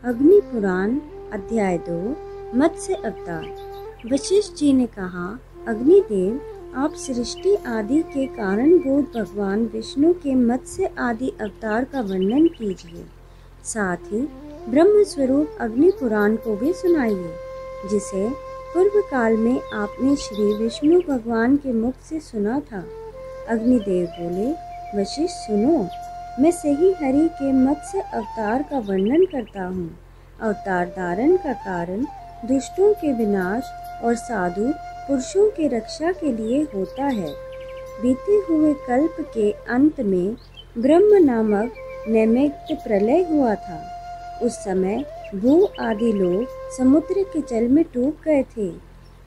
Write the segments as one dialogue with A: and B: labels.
A: अग्नि पुराण अध्याय 2 मत्स्य अवतार। वशिष्ठ जी ने कहा, अग्निदेव, आप सृष्टि आदि के कारणभूत भगवान विष्णु के मत्स्य आदि अवतार का वर्णन कीजिए। साथ ही ब्रह्म स्वरूप अग्नि पुराण को भी सुनाइए, जिसे पूर्व काल में आपने श्री विष्णु भगवान के मुख से सुना था। अग्निदेव बोले, वशिष्ठ सुनो, मैं सही हरि के मत्स्य अवतार का वर्णन करता हूँ। अवतार धारण का कारण दुष्टों के विनाश और साधु पुरुषों के रक्षा के लिए होता है। बीते हुए कल्प के अंत में ब्रह्म नामक नैमित्त प्रलय हुआ था। उस समय भू आदि लोग समुद्र के जल में डूब गए थे।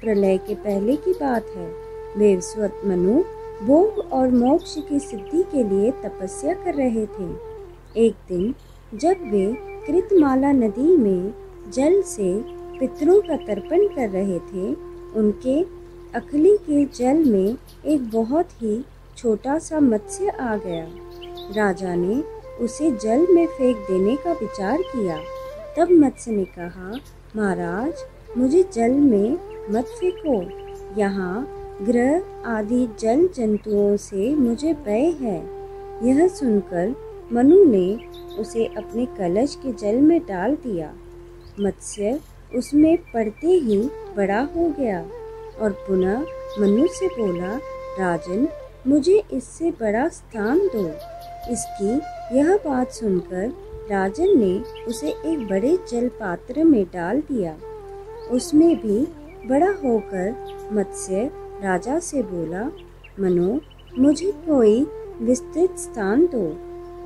A: प्रलय के पहले की बात है। वैवस्वत मनु भोग और मोक्ष की सिद्धि के लिए तपस्या कर रहे थे। एक दिन जब वे कृतमाला नदी में जल से पितरों का तर्पण कर रहे थे, उनके अखली के जल में एक बहुत ही छोटा सा मत्स्य आ गया। राजा ने उसे जल में फेंक देने का विचार किया। तब मत्स्य ने कहा, महाराज, मुझे जल में मत फेंको, यहाँ ग्रह आदि जल जंतुओं से मुझे भय है। यह सुनकर मनु ने उसे अपने कलश के जल में डाल दिया। मत्स्य उसमें पड़ते ही बड़ा हो गया और पुनः मनु से बोला, राजन, मुझे इससे बड़ा स्थान दो। इसकी यह बात सुनकर राजन ने उसे एक बड़े जल पात्र में डाल दिया। उसमें भी बड़ा होकर मत्स्य राजा से बोला, मनु, मुझे कोई विस्तृत स्थान दो।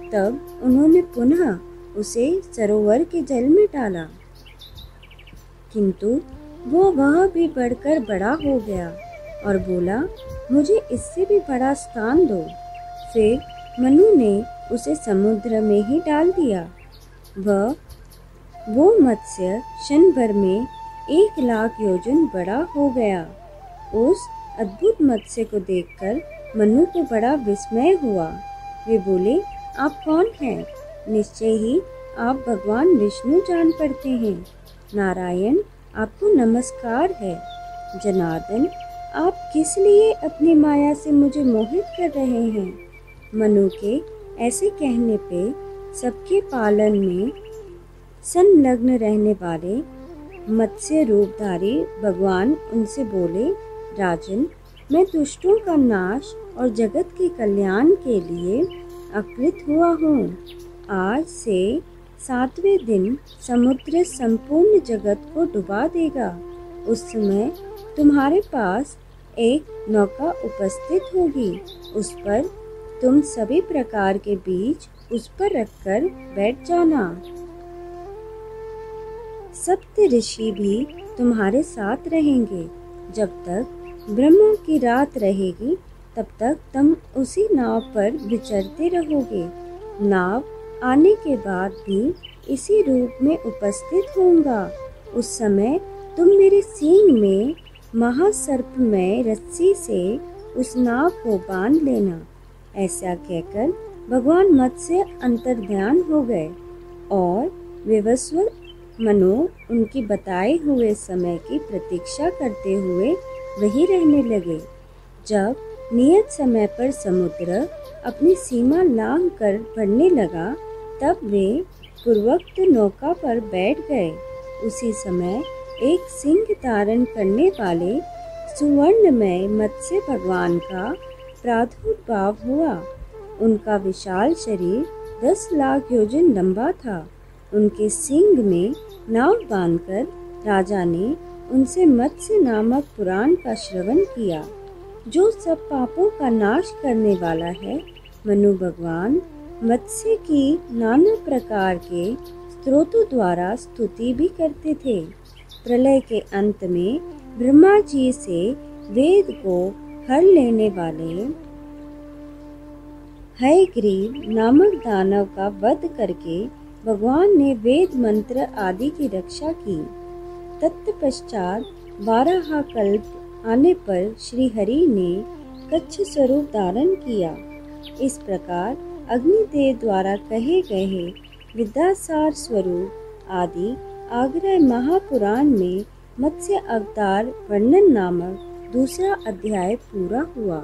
A: तब उन्होंने पुनः उसे सरोवर के जल में डाला, किंतु वह भी बढ़कर बड़ा हो गया और बोला, मुझे इससे भी बड़ा स्थान दो। फिर मनु ने उसे समुद्र में ही डाल दिया। वो मत्स्य क्षण भर में 1,00,000 योजन बड़ा हो गया। उस अद्भुत मत्स्य को देखकर मनु को बड़ा विस्मय हुआ। वे बोले, आप कौन हैं? निश्चय ही आप भगवान विष्णु जान पड़ते हैं। नारायण, आपको नमस्कार है। जनार्दन, आप किस लिए अपनी माया से मुझे मोहित कर रहे हैं? मनु के ऐसे कहने पे सबके पालन में संलग्न रहने वाले मत्स्य रूपधारी भगवान उनसे बोले, राजन, मैं दुष्टों का नाश और जगत के कल्याण के लिए अकृत हुआ हूँ। आज से 7वें दिन समुद्र संपूर्ण जगत को डुबा देगा। उस समय तुम्हारे पास एक नौका उपस्थित होगी। उस पर तुम सभी प्रकार के बीज उस पर रखकर बैठ जाना। सप्त ऋषि भी तुम्हारे साथ रहेंगे। जब तक ब्रह्मा की रात रहेगी, तब तक तुम उसी नाव पर विचरते रहोगे। नाव आने के बाद भी इसी रूप में उपस्थित होऊंगा। उस समय तुम मेरे सींग में महासर्पमय रस्सी से उस नाव को बांध लेना। ऐसा कहकर भगवान मत्स्य अंतर्ध्यान हो गए और वैवस्वत मनु उनकी बताए हुए समय की प्रतीक्षा करते हुए वहीं रहने लगे। जब नियत समय पर समुद्र अपनी सीमा लांघ कर बढ़ने लगा, तब वे पूर्वोक्त नौका पर बैठ गए। उसी समय एक सिंह धारण करने वाले सुवर्णमय मत्स्य भगवान का प्रादुर्भाव हुआ। उनका विशाल शरीर 10,00,000 योजन लंबा था। उनके सींग में नाव बांधकर राजा ने उनसे मत्स्य नामक पुराण का श्रवण किया, जो सब पापों का नाश करने वाला है। मनु भगवान मत्स्य की नाना प्रकार के स्तोत्रों द्वारा स्तुति भी करते थे। प्रलय के अंत में ब्रह्मा जी से वेद को हर लेने वाले हयग्रीव नामक दानव का वध करके भगवान ने वेद मंत्र आदि की रक्षा की। तत्पश्चात 12 कल्प आने पर श्री हरि ने कच्छ स्वरूप धारण किया। इस प्रकार अग्निदेव द्वारा कहे गए विद्यासार स्वरूप आदि आग्रह महापुराण में मत्स्य अवतार वर्णन नामक दूसरा अध्याय पूरा हुआ।